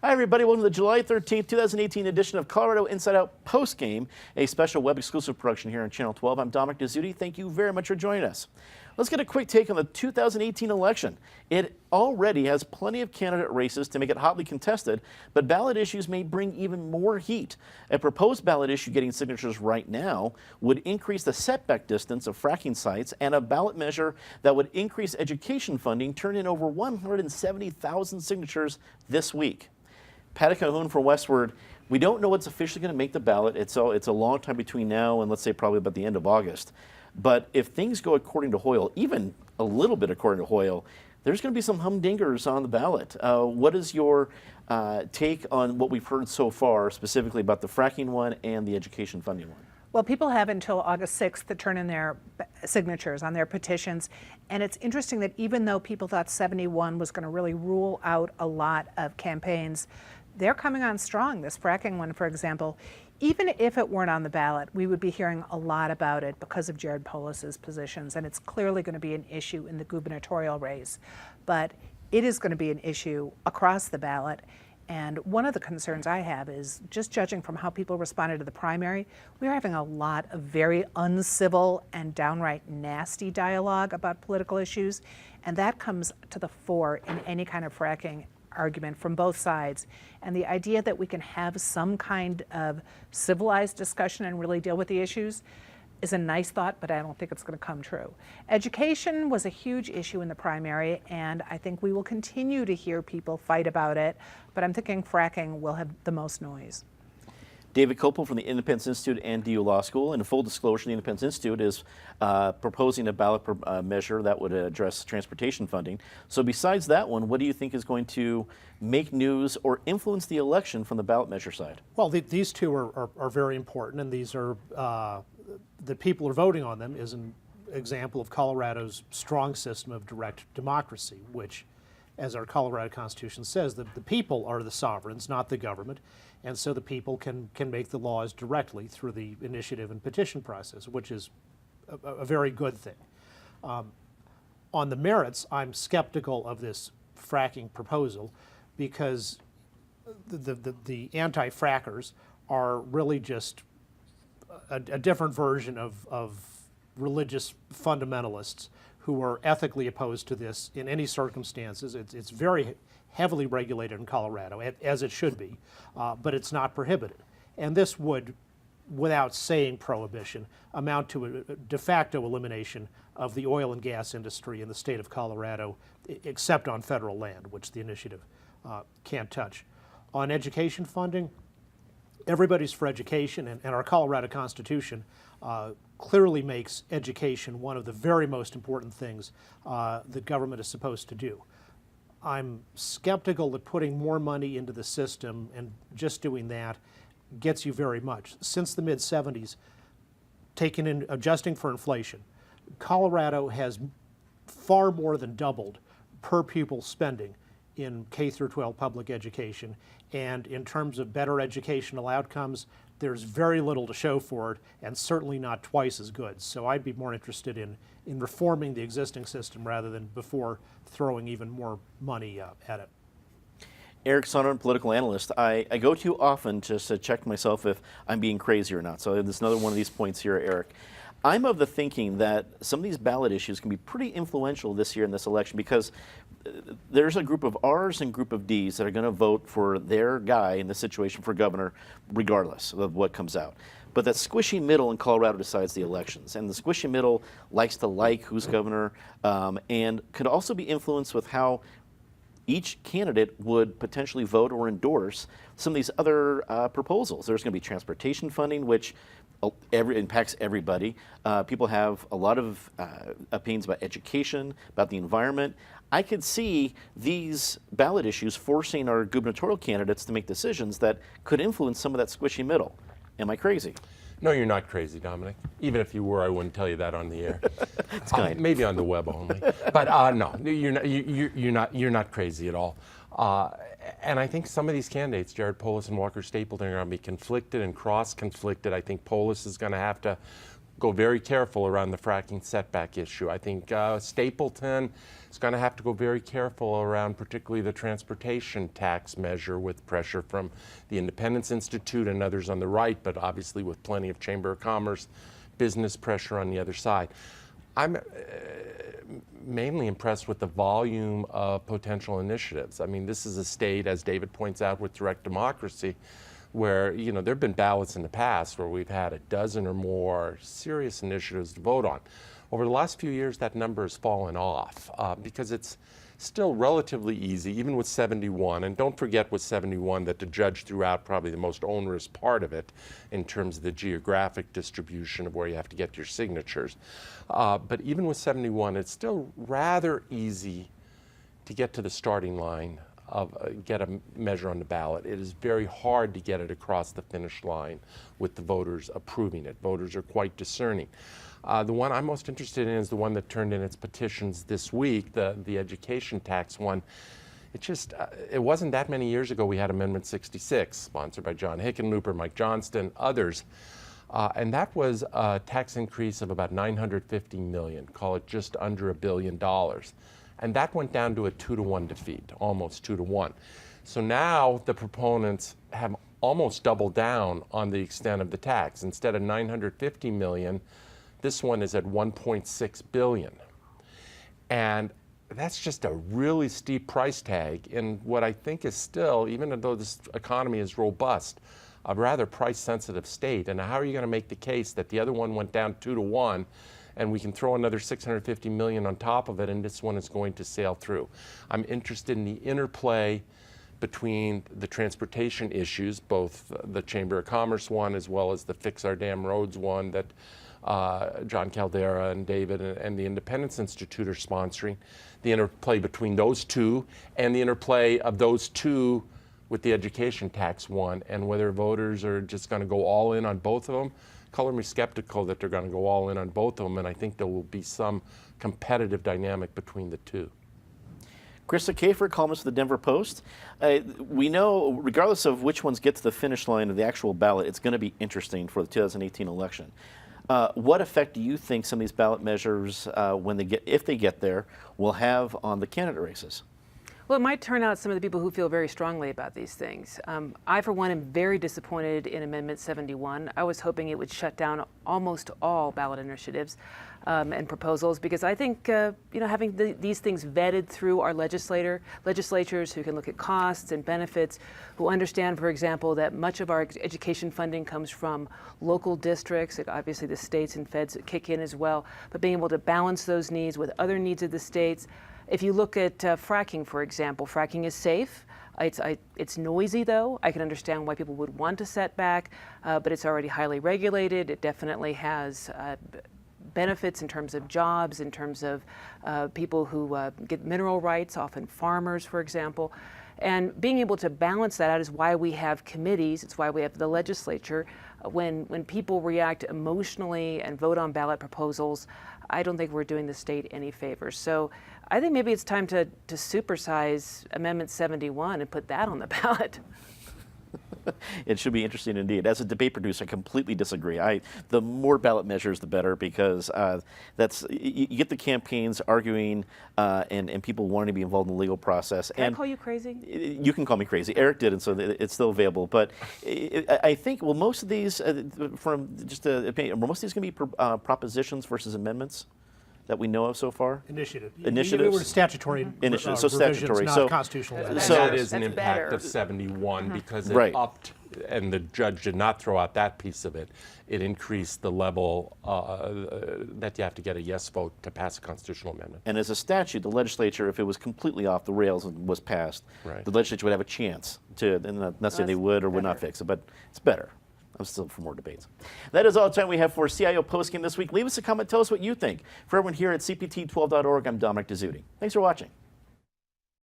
Hi, everybody. Welcome to the July 13th, 2018 edition of Colorado Inside Out Postgame, a special web exclusive production here on Channel 12. I'm Dominic Dezzutti. Thank you very much for joining us. Let's get a quick take on the 2018 election. It already has plenty of candidate races to make it hotly contested, but ballot issues may bring even more heat. A proposed ballot issue getting signatures right now would increase the setback distance of fracking sites, and a ballot measure that would increase education funding turned in over 170,000 signatures this week. Pat Cahoon for Westward. We don't know what's officially going to make the ballot. It's a long time between now and, let's say, probably about the end of August. But if things go according to Hoyle, even a little bit according to Hoyle, there's going to be some humdingers on the ballot. What is your take on what we've heard so far, specifically about the fracking one and the education funding one? Well, people have until August 6th to turn in their signatures on their petitions. And it's interesting that even though people thought 71 was going to really rule out a lot of campaigns, they're coming on strong. This fracking one, for example, even if it weren't on the ballot, we would be hearing a lot about it because of Jared Polis's positions. And it's clearly going to be an issue in the gubernatorial race. But it is going to be an issue across the ballot. And one of the concerns I have is, just judging from how people responded to the primary, we're having a lot of very uncivil and downright nasty dialogue about political issues. And that comes to the fore in any kind of fracking argument from both sides. And the idea that we can have some kind of civilized discussion and really deal with the issues is a nice thought, but I don't think it's going to come true. Education was a huge issue in the primary, and I think we will continue to hear people fight about it, but I'm thinking fracking will have the most noise. David Kopel from the Independence Institute and DU Law School. And full disclosure, the Independence Institute is proposing a ballot measure that would address transportation funding. So besides that one, what do you think is going to make news or influence the election from the ballot measure side? Well, these two are very important, and these are, the people are voting on them is an example of Colorado's strong system of direct democracy, which, as our Colorado Constitution says, the people are the sovereigns, not the government, and so the people can make the laws directly through the initiative and petition process, which is a very good thing. On the merits, I'm skeptical of this fracking proposal because the anti-frackers are really just a different version of religious fundamentalists who are ethically opposed to this in any circumstances. It's very heavily regulated in Colorado, as it should be, but it's not prohibited. And this would, without saying prohibition, amount to a de facto elimination of the oil and gas industry in the state of Colorado, except on federal land, which the initiative can't touch. On education funding, everybody's for education, and our Colorado Constitution clearly makes education one of the very most important things the government is supposed to do. I'm skeptical that putting more money into the system and just doing that gets you very much. Since the mid-70s, adjusting for inflation, Colorado has far more than doubled per pupil spending in K through 12 public education, and in terms of better educational outcomes, there's very little to show for it, and certainly not twice as good. So I'd be more interested in reforming the existing system rather than before throwing even more money at it. Eric Sonner, political analyst. I go to you often just to check myself if I'm being crazy or not. So there's another one of these points here, Eric. I'm of the thinking that some of these ballot issues can be pretty influential this year in this election because there's a group of R's and group of D's that are going to vote for their guy in this situation for governor, regardless of what comes out. But that squishy middle in Colorado decides the elections. And the squishy middle likes to like who's governor and could also be influenced with how each candidate would potentially vote or endorse some of these other proposals. There's going to be transportation funding, which impacts everybody. People have a lot of opinions about education, about the environment. I could see these ballot issues forcing our gubernatorial candidates to make decisions that could influence some of that squishy middle. Am I crazy? No, you're not crazy, Dominic. Even if you were, I wouldn't tell you that on the air. It's kind. Maybe on the web only. But no, you're not crazy at all. And I think some of these candidates, Jared Polis and Walker Stapleton, are going to be conflicted and cross-conflicted. I think Polis is going to have to go very careful around the fracking setback issue. I think Stapleton is going to have to go very careful around particularly the transportation tax measure with pressure from the Independence Institute and others on the right, but obviously with plenty of Chamber of Commerce business pressure on the other side. I'm mainly impressed with the volume of potential initiatives. I mean, this is a state, as David points out, with direct democracy, where, you know, there have been ballots in the past where we've had a dozen or more serious initiatives to vote on. Over the last few years, that number has fallen off because it's still relatively easy, even with 71. And don't forget with 71 that the judge threw out probably the most onerous part of it in terms of the geographic distribution of where you have to get your signatures. But even with 71, it's still rather easy to get to the starting line of get a measure on the ballot. It is very hard to get it across the finish line with the voters approving it. Voters are quite discerning. The one I'm most interested in is the one that turned in its petitions this week, the education tax one. It wasn't that many years ago we had Amendment 66, sponsored by John Hickenlooper, Mike Johnston, others. And that was a tax increase of about $950 million, call it just under $1 billion. And that went down to a 2-to-1 defeat, almost 2-to-1. So now the proponents have almost doubled down on the extent of the tax. Instead of $950 million, this one is at $1.6 billion. And that's just a really steep price tag in what I think is still, even though this economy is robust, a rather price-sensitive state. And how are you going to make the case that the other one went down 2-to-1 and we can throw another $650 million on top of it and this one is going to sail through? I'm interested in the interplay between the transportation issues, both the Chamber of Commerce one as well as the Fix Our Damn Roads one that John Caldera and David and the Independence Institute are sponsoring, the interplay between those two and the interplay of those two with the education tax one, and whether voters are just going to go all in on both of them. Color me skeptical that they're going to go all in on both of them, and I think there will be some competitive dynamic between the two. Krista Kafer, columnist of the Denver Post. We know, regardless of which ones get to the finish line of the actual ballot, it's going to be interesting for the 2018 election. What effect do you think some of these ballot measures, if they get there, will have on the candidate races? Well, it might turn out some of the people who feel very strongly about these things. I, for one, am very disappointed in Amendment 71. I was hoping it would shut down almost all ballot initiatives and proposals, because I think having these things vetted through our legislatures who can look at costs and benefits, who understand, for example, that much of our education funding comes from local districts, and obviously the states and feds kick in as well, but being able to balance those needs with other needs of the states. If you look at fracking, for example, fracking is safe. It's noisy, though. I can understand why people would want a setback, but it's already highly regulated. It definitely has benefits in terms of jobs, in terms of people who get mineral rights, often farmers, for example. And being able to balance that out is why we have committees. It's why we have the legislature. When people react emotionally and vote on ballot proposals, I don't think we're doing the state any favors. So I think maybe it's time to supersize Amendment 71 and put that on the ballot. It should be interesting indeed. As a debate producer, I completely disagree. The more ballot measures, the better, because you get the campaigns arguing and people wanting to be involved in the legal process. Can I call you crazy? You can call me crazy. Eric did, and so it's still available. But I think, well, most of these, most of these going to be propositions versus amendments that we know of so far? Initiatives. They were statutory Initiatives, so statutory. Not constitutional. So that is an That's impact better. of 71 because it Right. upped, and the judge did not throw out that piece of it. It increased the level that you have to get a yes vote to pass a constitutional amendment. And as a statute, the legislature, if it was completely off the rails and was passed, Right. the legislature would have a chance to, and not saying they would or would not fix it, but it's better. I'm still for more debates. That is all the time we have for CIO Postgame this week. Leave us a comment. Tell us what you think. For everyone here at CPT12.org, I'm Dominic Dezzutti. Thanks for watching.